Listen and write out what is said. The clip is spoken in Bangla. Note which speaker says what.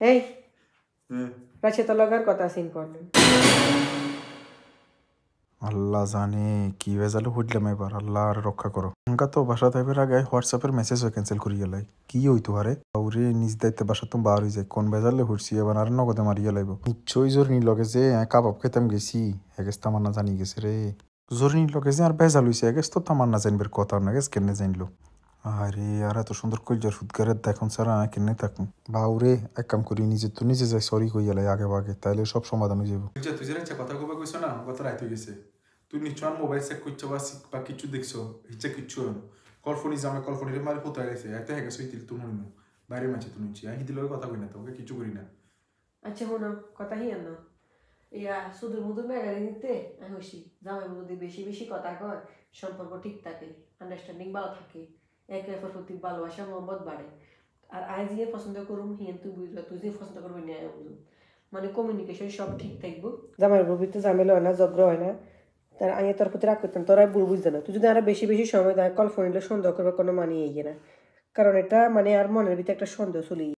Speaker 1: এই রাছে তো লাগার কথা আছে ইম্পর্টেন্ট।
Speaker 2: আল্লাহ জানে কি ভেজালে উঠলাম এবার, আল্লাহ আর রক্ষা করো। অঙ্কা তো বাসা থাকবার আগে হোয়াটসঅ্যাপের মেসেজও ক্যান্সেল করি গেলাই, কি হইতো আরে বাউরে নিজ দায়িত্বে বাসা তুমি বার হয়ে যায়, কোন ভেজালে হুড়ছি এবার আর নগদে মারিয়া লাগব। নিশ্চয়ই জোরনির লগে যে কাবাব খেতাম গেছি, এগেস তামান্না জানি গেছে রে। জোরনির লগে যে আর ভেজাল হইছে এগেস তো তামান্না জানবার কথা না, গেস কেনে জানলো। আরে আর এত সুন্দর কইজার ফুটকারের দেখুন সারা কেনে থাকুন বাউরে। এক কাম করি নিজে তো নিজে যাই সরি কইয়ালাই আগে আগে, তাইলে সব সমাধান হয়ে যাবো। তুই যে কথা কবা কইছ না, কথা রাইত হয়ে গেছে। তুই নিশ্চয় আর মোবাইল চেক করছো বা কিছু দেখছো, ইচ্ছা কিচ্ছু হলো কলফোনি জামে কলফোনির মারি কোথায় গেছে এত হয়ে গেছে হইতিল তুমি নো বাইরে মাঝে তুমি নিচ্ছি আমি দিলে কথা কই না, তোকে কিছু করি না।
Speaker 1: আচ্ছা শোনো কথা হি আনো ইয়া সুদূর মুদূর মেগারি নিতে আমি হইছি জামাই যদি বেশি বেশি কথা কয় সম্পর্ক ঠিক থাকে, আন্ডারস্ট্যান্ডিং ভালো থাকে, একে অপর প্রতি ভালোবাসা মহব্বত বাড়ে। আর আই যে পছন্দ করুম হিয়েন তুই বুঝবা, তুই যে পছন্দ করবি না বুঝুন, মানে কমিউনিকেশন সব ঠিক থাকবো। জামাইয়ের প্রভৃতি ঝামেলা হয় না, ঝগড়া হয় না। তার আমি তোর প্রতি রাগ করতাম, তোরা ভুল বুঝতে না। তুই যদি আরো বেশি বেশি সময় দেয় কল ফোন নিলে সন্দেহ করবে কোনো মানিয়ে না, কারণ এটা মানে আর মনের ভিতরে একটা সন্দেহ চলে